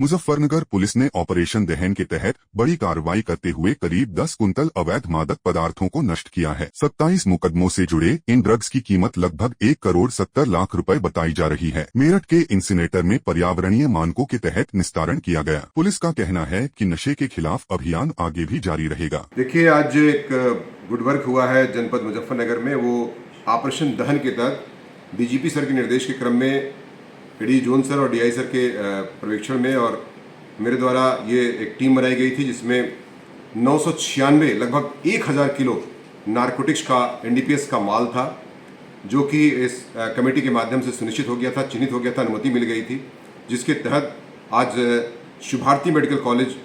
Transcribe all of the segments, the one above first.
Muzaffarnagar police ने operation दहन के तहत बड़ी कार्रवाई करते हुए करीब 10 कुंतल अवैध मादक पदार्थों को नष्ट किया है। 27 मुकदमों से जुड़े इन ड्रग्स की कीमत लगभग 1,70,00,000 रुपए बताई जा रही है। मेरठ के इंसिनेटर में पर्यावरणीय मानकों के तहत निस्तारण किया गया। पुलिस का कहना है कि नशे के खिलाफ अभियान आगे भी जारी रहेगा। देखिए, आज एक गुड वर्क हुआ है जनपद मुजफ्फरनगर में। वो ऑपरेशन दहन के तहत डीजीपी सर के निर्देश के क्रम में एडी जोन सर और डीआई सर के पर्यवेक्षण में और मेरे द्वारा ये एक टीम बनाई गई थी, जिसमें 996 लगभग 1000 किलो नारकोटिक्स का एनडीपीएस का माल था, जो कि इस कमेटी के माध्यम से सुनिश्चित हो गया था, चिन्हित हो गया था, अनुमति मिल गई थी, जिसके तहत आज शुभारती मेडिकल कॉलेज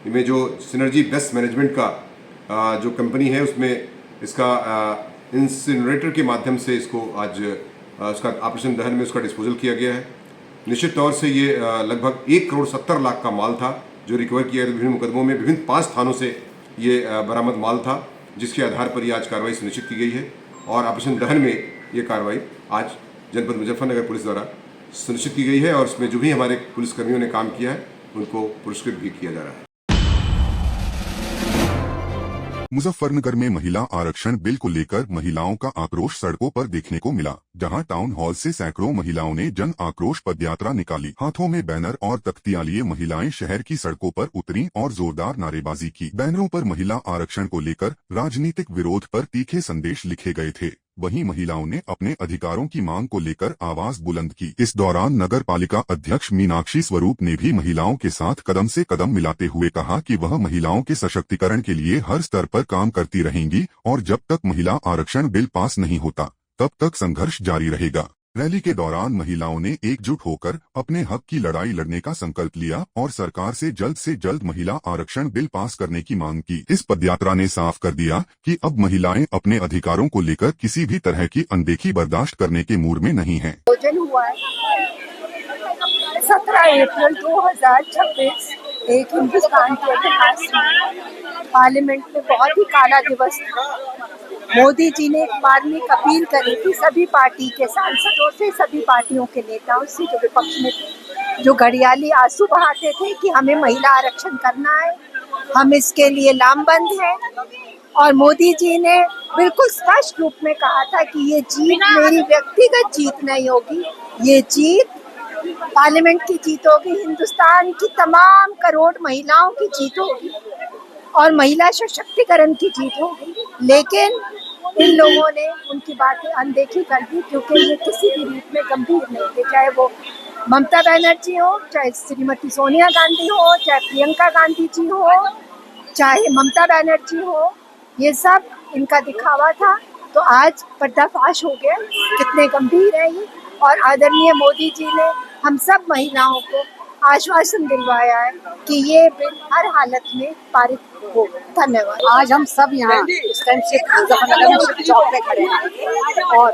में जो सिनर्जी बेस्ट मैनेजमेंट का जो कंपनी है, उसमें इसका इंसिनरेटर के माध्यम से इसको आज उसका ऑपरेशन दहन में उसका डिस्पोजल किया गया है। निश्चित तौर से ये लगभग 1,70,00,000 का माल था, जो रिकवर किया गया। विभिन्न मुकदमों में विभिन्न 5 थानों से ये बरामद माल था, जिसके आधार पर ये आज कार्रवाई सुनिश्चित की गई है और ऑपरेशन दहन में ये कार्रवाई आज जनपद मुजफ्फरनगर पुलिस द्वारा सुनिश्चित की गई है और इसमें जो भी हमारे पुलिसकर्मियों ने काम किया है उनको पुरस्कृत भी किया जा रहा है। मुजफ्फरनगर में महिला आरक्षण बिल को लेकर महिलाओं का आक्रोश सड़कों पर देखने को मिला, जहां टाउन हॉल से सैकड़ों महिलाओं ने जन आक्रोश पदयात्रा निकाली। हाथों में बैनर और तख्तियां लिए महिलाएं शहर की सड़कों पर उतरी और जोरदार नारेबाजी की। बैनरों पर महिला आरक्षण को लेकर राजनीतिक विरोध पर तीखे संदेश लिखे गए थे। वहीं महिलाओं ने अपने अधिकारों की मांग को लेकर आवाज बुलंद की। इस दौरान नगर पालिका अध्यक्ष मीनाक्षी स्वरूप ने भी महिलाओं के साथ कदम से कदम मिलाते हुए कहा कि वह महिलाओं के सशक्तिकरण के लिए हर स्तर पर काम करती रहेंगी और जब तक महिला आरक्षण बिल पास नहीं होता तब तक संघर्ष जारी रहेगा। रैली के दौरान महिलाओं ने एकजुट होकर अपने हक की लड़ाई लड़ने का संकल्प लिया और सरकार से जल्द महिला आरक्षण बिल पास करने की मांग की। इस पदयात्रा ने साफ कर दिया कि अब महिलाएं अपने अधिकारों को लेकर किसी भी तरह की अनदेखी बर्दाश्त करने के मूड में नहीं हैं। आयोजन हुआ है 17 अप्रैल 2026 एक हिंदुस्तान के इतिहास में पार्लियामेंट में बहुत ही काला दिवस था। मोदी जी ने एक मार्मिक अपील करी थी सभी पार्टी के सांसदों से, सभी पार्टियों के नेताओं से जो विपक्ष में थे, जो घड़ियाली आंसू बहाते थे कि हमें महिला आरक्षण करना है, हम इसके लिए लामबंद हैं। और मोदी जी ने बिल्कुल स्पष्ट रूप में कहा था कि ये जीत मेरी व्यक्तिगत जीत नहीं होगी, ये जीत पार्लियामेंट की जीत होगी, हिंदुस्तान की तमाम करोड़ महिलाओं की जीत होगी और महिला सशक्तिकरण की जीत होगी। लेकिन इन लोगों ने उनकी बातें अनदेखी कर दी, क्योंकि ये किसी भी रूप में गंभीर नहीं थे। चाहे वो ममता बनर्जी हो, चाहे श्रीमती सोनिया गांधी हो, चाहे प्रियंका गांधी जी हो, चाहे ममता बनर्जी हो, ये सब इनका दिखावा था। तो आज पर्दाफाश हो गया कितने गंभीर है ये। और आदरणीय मोदी जी ने हम सब महिलाओं को आश्वासन दिलवाया है कि ये बिल हर हालत में पारित हो। धन्यवाद। आज हम सब यहाँ इस टाइम से मुजफ्फरनगर चौक पे खड़े हैं और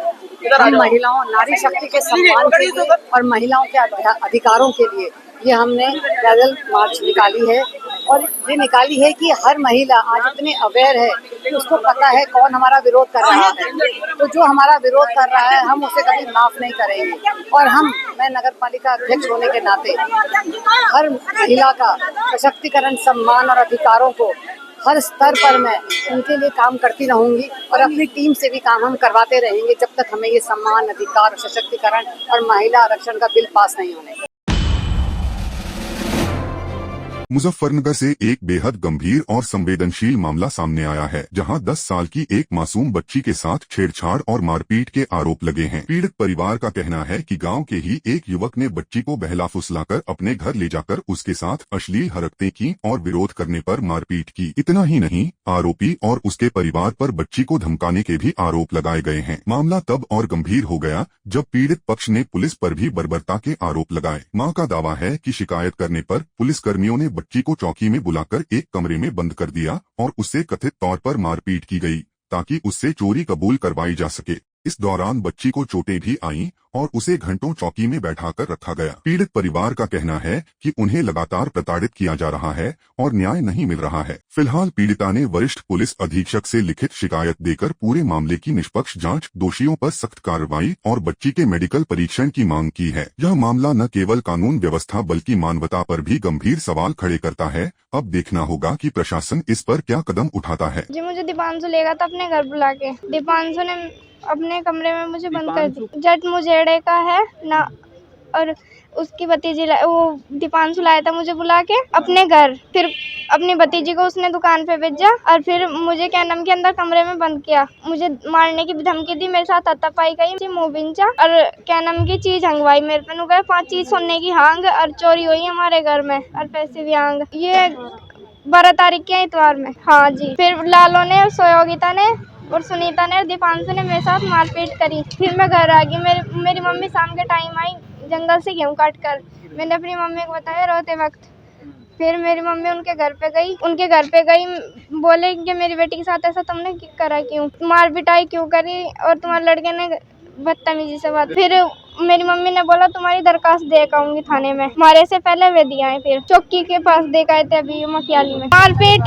हम महिलाओं, नारी शक्ति के सम्मान के लिए और महिलाओं के अधिकारों के लिए ये हमने पैदल मार्च निकाली है। और ये निकाली है कि हर महिला आज इतने अवेयर है कि उसको पता है कौन हमारा विरोध कर रहा है। तो जो हमारा विरोध कर रहा है हम उसे कभी माफ नहीं करेंगे। और मैं नगर पालिका अध्यक्ष होने के नाते हर महिला का सशक्तिकरण, सम्मान और अधिकारों को हर स्तर पर मैं उनके लिए काम करती रहूंगी और अपनी टीम से भी काम हम करवाते रहेंगे जब तक हमें ये सम्मान, अधिकार, सशक्तिकरण और महिला आरक्षण का बिल पास नहीं होने। मुजफ्फरनगर से एक बेहद गंभीर और संवेदनशील मामला सामने आया है, जहां 10 साल की एक मासूम बच्ची के साथ छेड़छाड़ और मारपीट के आरोप लगे हैं। पीड़ित परिवार का कहना है कि गांव के ही एक युवक ने बच्ची को बहला फुसलाकर अपने घर ले जाकर उसके साथ अश्लील हरकतें की और विरोध करने पर मारपीट की। इतना ही नहीं, आरोपी और उसके परिवार पर बच्ची को धमकाने के भी आरोप लगाए गए हैं। मामला तब और गंभीर हो गया जब पीड़ित पक्ष ने पुलिस पर भी बर्बरता के आरोप लगाए। मां का दावा है कि शिकायत करने पर पुलिसकर्मियों ने बच्ची को चौकी में बुलाकर एक कमरे में बंद कर दिया और उससे कथित तौर पर मारपीट की गई ताकि उससे चोरी कबूल करवाई जा सके। इस दौरान बच्ची को चोटें भी आईं और उसे घंटों चौकी में बैठाकर रखा गया। पीड़ित परिवार का कहना है कि उन्हें लगातार प्रताड़ित किया जा रहा है और न्याय नहीं मिल रहा है। फिलहाल पीड़िता ने वरिष्ठ पुलिस अधीक्षक से लिखित शिकायत देकर पूरे मामले की निष्पक्ष जांच, दोषियों पर सख्त कार्रवाई और बच्ची के मेडिकल परीक्षण की मांग की है। यह मामला न केवल कानून व्यवस्था बल्कि मानवता पर भी गंभीर सवाल खड़े करता है। अब देखना होगा कि प्रशासन इस पर क्या कदम उठाता है। जी, मुझे दीपांशु लेगा था अपने घर बुला के। दीपांशु ने अपने कमरे में मुझे बंद कर दी। जट मुझेड़े का है ना, और उसकी भतीजी वो दीपांशु लाया था मुझे बुला के अपने घर। फिर अपनी भतीजी को उसने दुकान पे भेजा और फिर मुझे कैनम के अंदर कमरे में बंद किया। मुझे मारने की धमकी दी, मेरे साथ हाथापाई गई, मुँह बिंचा और कैनम की चीज हंगवाई मेरे पे। गए 5 चीज सोने की हांग और चोरी हुई हमारे घर में और पैसे भी हांग। ये 12 तारीख के इतवार में। हाँ जी। फिर लालो ने, सहयोगिता ने और सुनीता ने और दीपांशु ने मेरे साथ मारपीट करी। फिर मैं घर आ गई। मेरी मम्मी शाम के टाइम आई जंगल से गेहूँ काट कर। मैंने अपनी मम्मी को बताया रोते वक्त। फिर मेरी मम्मी उनके घर पे गई। बोले कि मेरी बेटी के साथ ऐसा तुमने करा क्यों, मार पिटाई क्यों करी और तुम्हारे लड़के ने बदतमीजी से बात। फिर मेरी मम्मी ने बोला तुम्हारी दरखास्त दे के आऊंगी थाने में। मारे से पहले वे दिया है। फिर चौकी के पास दे के आए थे अभी मखियाली में। मारपीट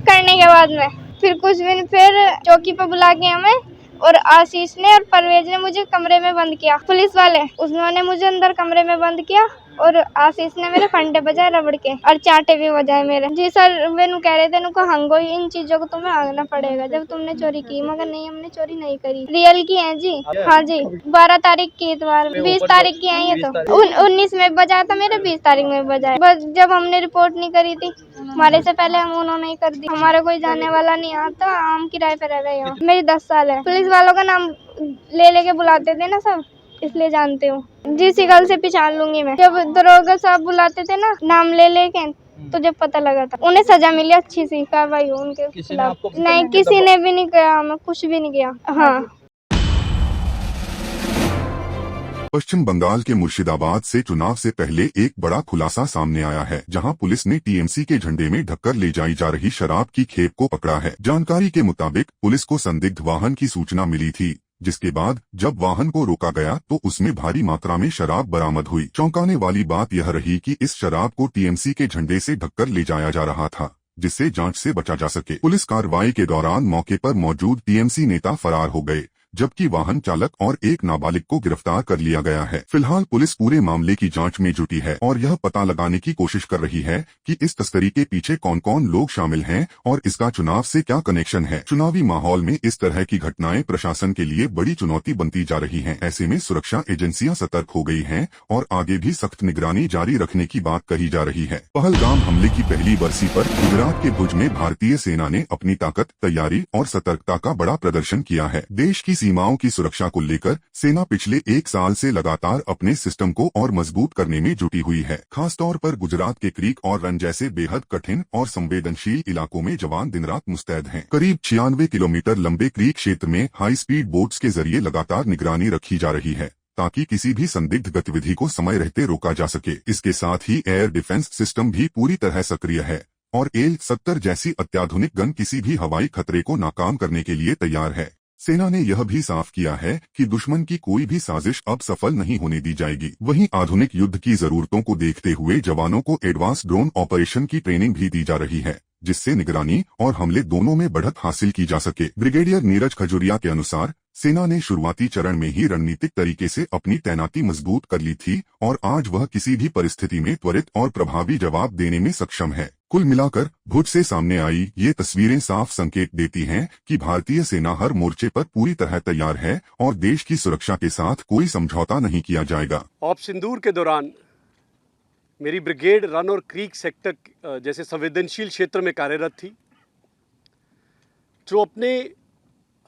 करने के बाद में फिर कुछ दिन फिर चौकी पे बुला के हमें और आशीष ने और परवेज ने मुझे कमरे में बंद किया। पुलिस वाले उन्होंने मुझे अंदर कमरे में बंद किया और आशीष ने मेरे फंडे बजाए रबड़ के और चांटे भी बजाए मेरे। जी सर, वे कह रहे थे नुको हंगो, इन चीजों को तुम्हें हांगना पड़ेगा जब तुमने चोरी की। मगर नहीं, हमने चोरी नहीं करी, रियल की है जी। हाँ जी, 12 तारीख की इतवार, 20 तारीख की है ये तो। 19 में बजाया था मेरे, 20 तारीख में बजाया। बस जब हमने रिपोर्ट नहीं करी थी हमारे से पहले हम उन्होंने ही कर दी। हमारा कोई जाने वाला नहीं आता, हम किराए पे रह रहे हैं। मेरी 10 साल है। पुलिस वालों का नाम ले लेके बुलाते थे ना सब, इसलिए जानते हूँ जी। शिकल से पहचान लूंगी मैं। जब दरोगा साहब बुलाते थे ना नाम ले लेके, तो जब पता लगा था उन्हें सजा मिली, अच्छी सी कार्रवाई हो उनके खिलाफ। नहीं, किसी ने भी नहीं किया, हमें कुछ भी नहीं किया। हाँ। पश्चिम बंगाल के मुर्शिदाबाद से चुनाव से पहले एक बड़ा खुलासा सामने आया है, जहां पुलिस ने टीएमसी के झंडे में ढककर ले जाई जा रही शराब की खेप को पकड़ा है। जानकारी के मुताबिक पुलिस को संदिग्ध वाहन की सूचना मिली थी, जिसके बाद जब वाहन को रोका गया तो उसमें भारी मात्रा में शराब बरामद हुई। चौंकाने वाली बात यह रही कि इस शराब को टीएमसी के झंडे से ढककर ले जाया जा रहा था, जिससे जांच से बचा जा सके। पुलिस कार्रवाई के दौरान मौके पर मौजूद टीएमसी नेता फरार हो गए, जबकि वाहन चालक और एक नाबालिग को गिरफ्तार कर लिया गया है। फिलहाल पुलिस पूरे मामले की जांच में जुटी है और यह पता लगाने की कोशिश कर रही है कि इस तस्करी के पीछे कौन कौन लोग शामिल हैं और इसका चुनाव से क्या कनेक्शन है। चुनावी माहौल में इस तरह की घटनाएं प्रशासन के लिए बड़ी चुनौती बनती जा रही हैं। ऐसे में सुरक्षा एजेंसियां सतर्क हो गई हैं और आगे भी सख्त निगरानी जारी रखने की बात कही जा रही है। पहलगाम हमले की पहली बरसी पर गुजरात के भुज में भारतीय सेना ने अपनी ताकत, तैयारी और सतर्कता का बड़ा प्रदर्शन किया है। देश की सीमाओं की सुरक्षा को लेकर सेना पिछले 1 साल से लगातार अपने सिस्टम को और मजबूत करने में जुटी हुई है। खासतौर पर गुजरात के क्रीक और रन जैसे बेहद कठिन और संवेदनशील इलाकों में जवान दिन रात मुस्तैद हैं। करीब 96 किलोमीटर लंबे क्रीक क्षेत्र में हाई स्पीड बोट्स के जरिए लगातार निगरानी रखी जा रही है, ताकि किसी भी संदिग्ध गतिविधि को समय रहते रोका जा सके। इसके साथ ही एयर डिफेंस सिस्टम भी पूरी तरह सक्रिय है और AL-70 जैसी अत्याधुनिक गन किसी भी हवाई खतरे को नाकाम करने के लिए तैयार है। सेना ने यह भी साफ किया है कि दुश्मन की कोई भी साजिश अब सफल नहीं होने दी जाएगी। वहीं आधुनिक युद्ध की जरूरतों को देखते हुए जवानों को एडवांस ड्रोन ऑपरेशन की ट्रेनिंग भी दी जा रही है, जिससे निगरानी और हमले दोनों में बढ़त हासिल की जा सके। ब्रिगेडियर नीरज खजुरिया के अनुसार सेना ने शुरुआती चरण में ही रणनीतिक तरीके से अपनी तैनाती मजबूत कर ली थी और आज वह किसी भी परिस्थिति में त्वरित और प्रभावी जवाब देने में सक्षम है। कुल मिलाकर भुज से सामने आई ये तस्वीरें साफ संकेत देती हैं कि भारतीय सेना हर मोर्चे पर पूरी तरह तैयार है और देश की सुरक्षा के साथ कोई समझौता नहीं किया जाएगा। ऑपरेशन सिंदूर के दौरान मेरी ब्रिगेड रन और क्रीक सेक्टर जैसे संवेदनशील क्षेत्र में कार्यरत थी, जो अपने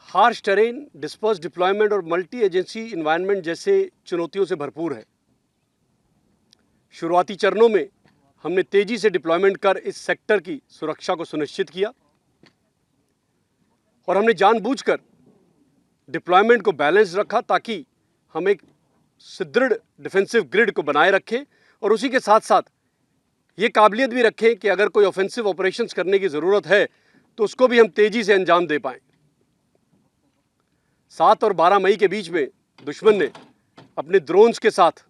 हार्श टेरेन, डिस्पर्स डिप्लॉयमेंट और मल्टी एजेंसी इन्वायरमेंट जैसे चुनौतियों से भरपूर है। शुरुआती चरणों में हमने तेजी से डिप्लॉयमेंट कर इस सेक्टर की सुरक्षा को सुनिश्चित किया और हमने जानबूझकर डिप्लॉयमेंट को बैलेंस रखा ताकि हम एक सुदृढ़ डिफेंसिव ग्रिड को बनाए रखें और उसी के साथ साथ ये काबिलियत भी रखें कि अगर कोई ऑफेंसिव ऑपरेशंस करने की ज़रूरत है तो उसको भी हम तेज़ी से अंजाम दे पाएं। 7 और 12 मई के बीच में दुश्मन ने अपने ड्रोन्स के साथ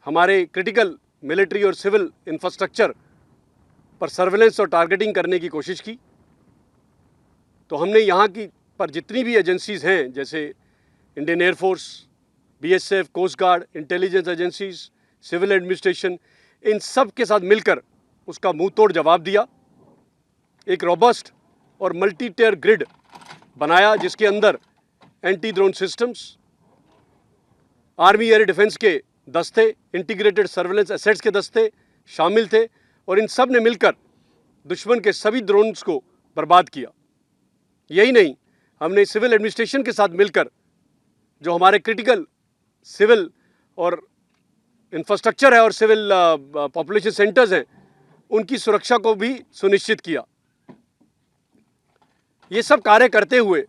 हमारे क्रिटिकल मिलिट्री और सिविल इंफ्रास्ट्रक्चर पर सर्वेलेंस और टारगेटिंग करने की कोशिश की। तो हमने यहाँ की पर जितनी भी एजेंसीज़ हैं, जैसे Indian air force, BSF, coast guard, intelligence agencies, civil administration, इन सब के साथ मिलकर उसका मुंह तोड़ जवाब दिया। एक रोबस्ट और मल्टी टियर ग्रिड बनाया जिसके अंदर anti drone systems, army air defence के दस्ते, इंटीग्रेटेड सर्वेलेंस एसेट्स के दस्ते शामिल थे और इन सब ने मिलकर दुश्मन के सभी ड्रोन्स को बर्बाद किया। यही नहीं, हमने सिविल एडमिनिस्ट्रेशन के साथ मिलकर जो हमारे क्रिटिकल सिविल और इंफ्रास्ट्रक्चर है और सिविल पॉपुलेशन सेंटर्स हैं, उनकी सुरक्षा को भी सुनिश्चित किया। ये सब कार्य करते हुए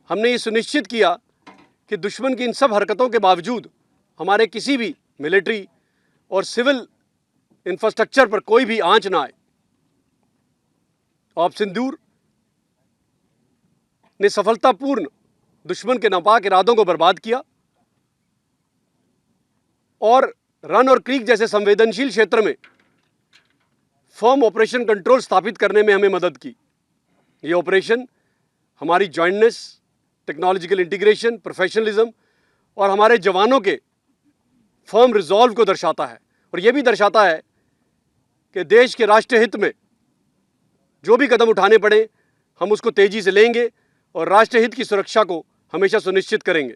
हमने ये सुनिश्चित किया कि दुश्मन की इन सब हरकतों के बावजूद हमारे किसी भी मिलिट्री और सिविल इंफ्रास्ट्रक्चर पर कोई भी आंच ना आए। ऑपरेशन सिंदूर ने सफलतापूर्ण दुश्मन के नापाक इरादों को बर्बाद किया और रन और क्रीक जैसे संवेदनशील क्षेत्र में फर्म ऑपरेशन कंट्रोल स्थापित करने में हमें मदद की। ये ऑपरेशन हमारी जॉइंटनेस, टेक्नोलॉजिकल इंटीग्रेशन, प्रोफेशनलिज्म और हमारे जवानों के फर्म रिजॉल्व को दर्शाता है और यह भी दर्शाता है कि देश के राष्ट्रीय हित में जो भी कदम उठाने पड़े हम उसको तेजी से लेंगे और राष्ट्रीय हित की सुरक्षा को हमेशा सुनिश्चित करेंगे।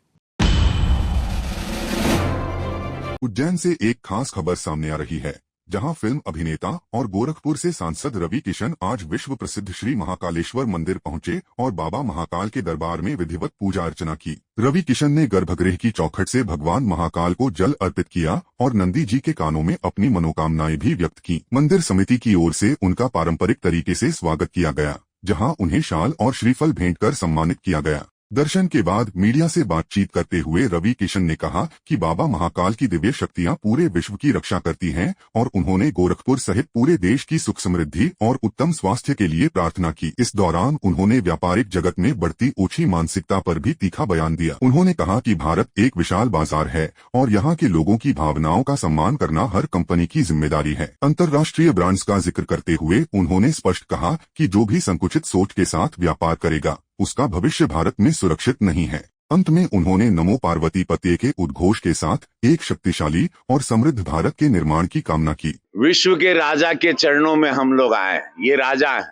उज्जैन से एक खास खबर सामने आ रही है, जहां फिल्म अभिनेता और गोरखपुर से सांसद रवि किशन आज विश्व प्रसिद्ध श्री महाकालेश्वर मंदिर पहुंचे और बाबा महाकाल के दरबार में विधिवत पूजा अर्चना की। रवि किशन ने गर्भगृह की चौखट से भगवान महाकाल को जल अर्पित किया और नंदी जी के कानों में अपनी मनोकामनाएं भी व्यक्त की। मंदिर समिति की ओर से उनका पारंपरिक तरीके से स्वागत किया गया, जहां उन्हें शाल और श्रीफल भेंट कर सम्मानित किया गया। दर्शन के बाद मीडिया से बातचीत करते हुए रवि किशन ने कहा कि बाबा महाकाल की दिव्य शक्तियां पूरे विश्व की रक्षा करती हैं और उन्होंने गोरखपुर सहित पूरे देश की सुख समृद्धि और उत्तम स्वास्थ्य के लिए प्रार्थना की। इस दौरान उन्होंने व्यापारिक जगत में बढ़ती ऊंची मानसिकता पर भी तीखा बयान दिया। उन्होंने कहा कि भारत एक विशाल बाजार है और यहाँ के लोगों की भावनाओं का सम्मान करना हर कंपनी की जिम्मेदारी है। अंतर्राष्ट्रीय ब्रांड्स का जिक्र करते हुए उन्होंने स्पष्ट कहा कि जो भी संकुचित सोच के साथ व्यापार करेगा उसका भविष्य भारत में सुरक्षित नहीं है। अंत में उन्होंने नमो पार्वती पते के उद्घोष के साथ एक शक्तिशाली और समृद्ध भारत के निर्माण की कामना की। विश्व के राजा के चरणों में हम लोग आए, ये राजा है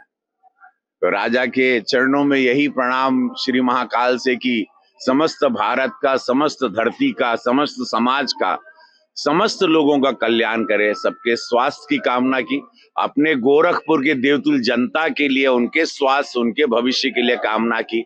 तो राजा के चरणों में यही प्रणाम श्री महाकाल से कि समस्त भारत का, समस्त धरती का, समस्त समाज का, समस्त लोगों का कल्याण करे, सबके स्वास्थ्य की कामना की। अपने गोरखपुर के देवतुल जनता के लिए उनके स्वास्थ्य, उनके भविष्य के लिए कामना की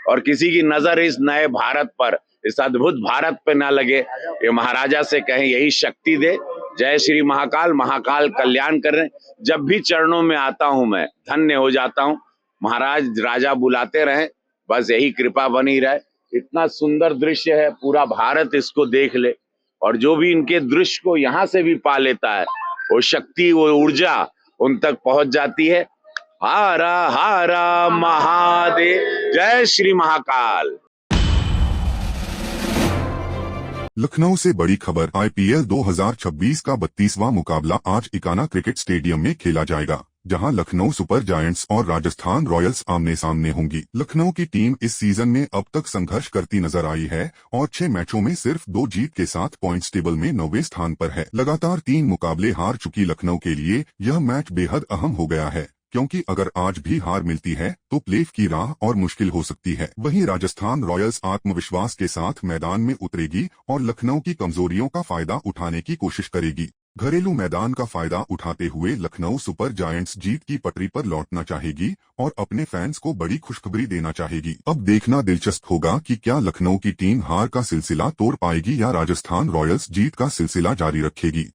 और किसी की नजर इस नए भारत पर, इस अद्भुत भारत पे ना लगे, ये महाराजा से कहें यही शक्ति दे। जय श्री महाकाल, महाकाल कल्याण करें। जब भी चरणों में आता हूं मैं धन्य हो जाता हूं। महाराज राजा बुलाते रहें, बस यही कृपा बनी रहे। इतना सुंदर दृश्य है, पूरा भारत इसको देख ले और जो भी इनके दृश्य को यहाँ से भी पा लेता है वो शक्ति, वो ऊर्जा उन तक पहुंच जाती है। हारा हारा महादेव, जय श्री महाकाल। लखनऊ से बड़ी खबर, आईपीएल 2026 का 32वां मुकाबला आज इकाना क्रिकेट स्टेडियम में खेला जाएगा, जहां लखनऊ सुपर जायंट्स और राजस्थान रॉयल्स आमने सामने होंगी। लखनऊ की टीम इस सीजन में अब तक संघर्ष करती नजर आई है और 6 मैचों में सिर्फ 2 जीत के साथ पॉइंट्स टेबल में 9वें स्थान पर है। लगातार 3 मुकाबले हार चुकी लखनऊ के लिए यह मैच बेहद अहम हो गया है, क्योंकि अगर आज भी हार मिलती है तो प्लेऑफ की राह और मुश्किल हो सकती है। वहीं राजस्थान रॉयल्स आत्मविश्वास के साथ मैदान में उतरेगी और लखनऊ की कमजोरियों का फायदा उठाने की कोशिश करेगी। घरेलू मैदान का फायदा उठाते हुए लखनऊ सुपर जायंट्स जीत की पटरी पर लौटना चाहेगी और अपने फैंस को बड़ी खुशखबरी देना चाहेगी। अब देखना दिलचस्प होगा कि क्या लखनऊ की टीम हार का सिलसिला तोड़ पाएगी या राजस्थान रॉयल्स जीत का सिलसिला जारी रखेगी।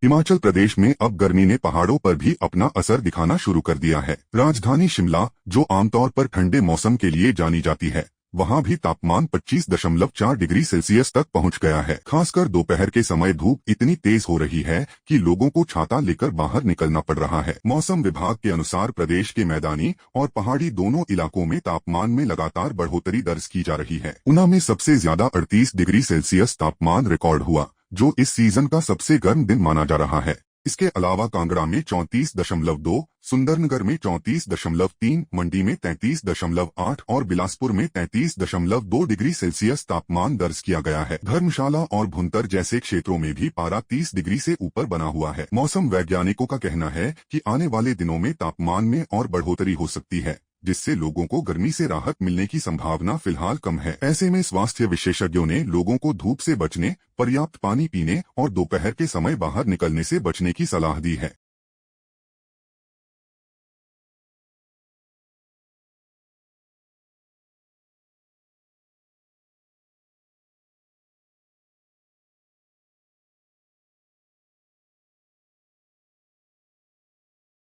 हिमाचल प्रदेश में अब गर्मी ने पहाड़ों पर भी अपना असर दिखाना शुरू कर दिया है। राजधानी शिमला, जो आमतौर पर ठंडे मौसम के लिए जानी जाती है, वहां भी तापमान 25.4 डिग्री सेल्सियस तक पहुंच गया है। खासकर दोपहर के समय धूप इतनी तेज हो रही है कि लोगों को छाता लेकर बाहर निकलना पड़ रहा है। मौसम विभाग के अनुसार प्रदेश के मैदानी और पहाड़ी दोनों इलाकों में तापमान में लगातार बढ़ोतरी दर्ज की जा रही है। ऊना में सबसे ज्यादा 38 डिग्री सेल्सियस तापमान रिकॉर्ड हुआ, जो इस सीजन का सबसे गर्म दिन माना जा रहा है। इसके अलावा कांगड़ा में 34.2, सुंदरनगर में 34.3, मंडी में 33.8 और बिलासपुर में 33.2 डिग्री सेल्सियस तापमान दर्ज किया गया है। धर्मशाला और भुंतर जैसे क्षेत्रों में भी पारा 30 डिग्री से ऊपर बना हुआ है। मौसम वैज्ञानिकों का कहना है कि आने वाले दिनों में तापमान में और बढ़ोतरी हो सकती है, जिससे लोगों को गर्मी से राहत मिलने की संभावना फिलहाल कम है। ऐसे में स्वास्थ्य विशेषज्ञों ने लोगों को धूप से बचने, पर्याप्त पानी पीने और दोपहर के समय बाहर निकलने से बचने की सलाह दी है।